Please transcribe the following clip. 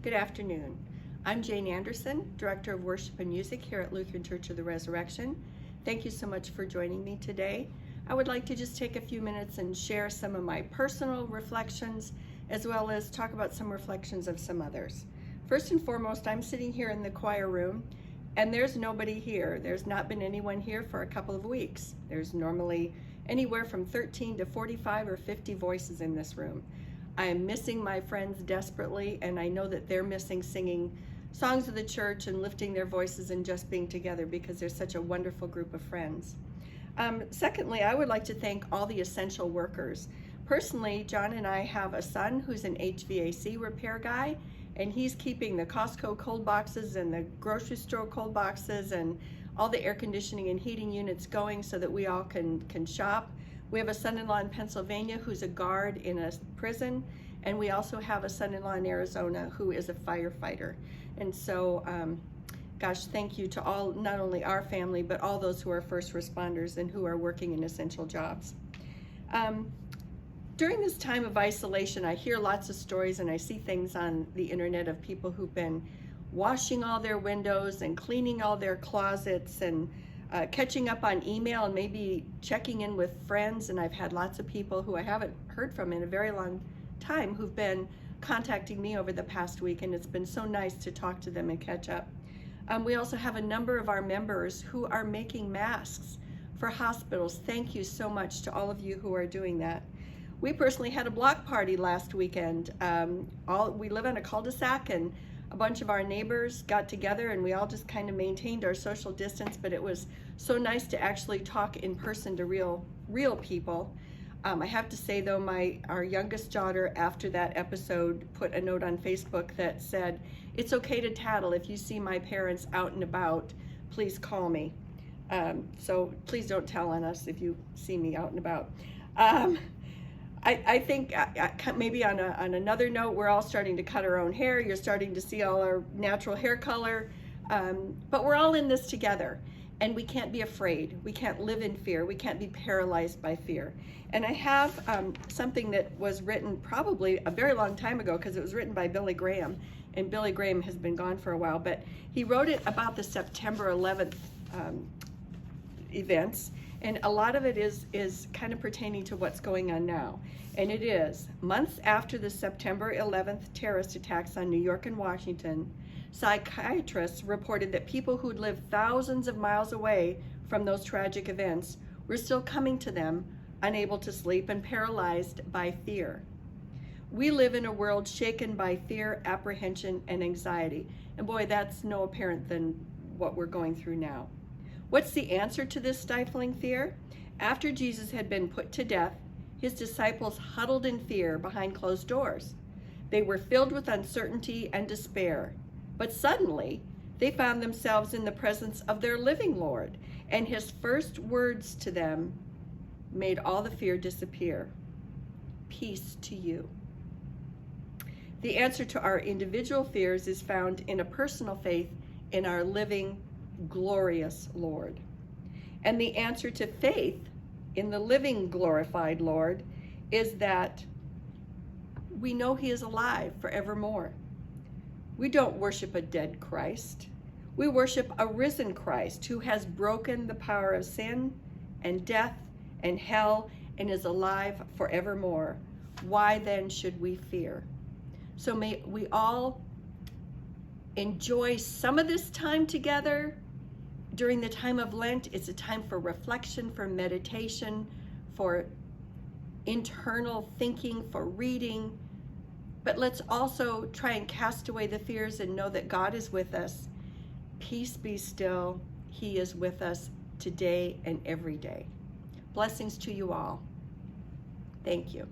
Good afternoon. I'm Jane Anderson, Director of Worship and Music here at Lutheran Church of the Resurrection. Thank you so much for joining me today. I would like to just take a few minutes and share some of my personal reflections, as well as talk about some reflections of some others. First and foremost, I'm sitting here in the choir room, and there's nobody here. There's not been anyone here for a couple of weeks. There's normally anywhere from 13 to 45 or 50 voices in this room. I am missing my friends desperately, and I know that they're missing singing songs of the church and lifting their voices and just being together, because they're such a wonderful group of friends. Secondly, I would like to thank all the essential workers. Personally, John and I have a son who's an HVAC repair guy, and he's keeping the Costco cold boxes and the grocery store cold boxes and all the air conditioning and heating units going so that we all can shop. We have a son-in-law in Pennsylvania who's a guard in a prison, and we also have a son-in-law in Arizona who is a firefighter. And so, gosh, thank you to all, not only our family, but all those who are first responders and who are working in essential jobs. During this time of isolation, I hear lots of stories and I see things on the internet of people who've been washing all their windows and cleaning all their closets and catching up on email and maybe checking in with friends. And I've had lots of people who I haven't heard from in a very long time who've been contacting me over the past week, and it's been so nice to talk to them and catch up. We also have a number of our members who are making masks for hospitals. Thank you so much to all of you who are doing that. We personally had a block party last weekend. We live in a cul-de-sac, and a bunch of our neighbors got together and we all just kind of maintained our social distance, but it was so nice to actually talk in person to real people. I have to say though, our youngest daughter after that episode put a note on Facebook that said, "It's okay to tattle. If you see my parents out and about, please call me." So please don't tell on us if you see me out and about. I think maybe on another note, we're all starting to cut our own hair. You're starting to see all our natural hair color, but we're all in this together, and we can't be afraid. We can't live in fear. We can't be paralyzed by fear. And I have something that was written probably a very long time ago, because it was written by Billy Graham, and Billy Graham has been gone for a while, but he wrote it about the September 11th events. And a lot of it is kind of pertaining to what's going on now. And it is, months after the September 11th terrorist attacks on New York and Washington, psychiatrists reported that people who'd lived thousands of miles away from those tragic events were still coming to them, unable to sleep and paralyzed by fear. We live in a world shaken by fear, apprehension, and anxiety. And boy, that's no apparent than what we're going through now. What's the answer to this stifling fear? After Jesus had been put to death, his disciples huddled in fear behind closed doors. They were filled with uncertainty and despair. But suddenly, they found themselves in the presence of their living Lord, and his first words to them made all the fear disappear. Peace to you. The answer to our individual fears is found in a personal faith in our living, glorious Lord. And the answer to faith in the living, glorified Lord is that we know he is alive forevermore. We don't worship a dead Christ. We worship a risen Christ who has broken the power of sin and death and hell and is alive forevermore. Why then should we fear? So may we all enjoy some of this time together. During the time of Lent, it's a time for reflection, for meditation, for internal thinking, for reading. But let's also try and cast away the fears and know that God is with us. Peace be still. He is with us today and every day. Blessings to you all. Thank you.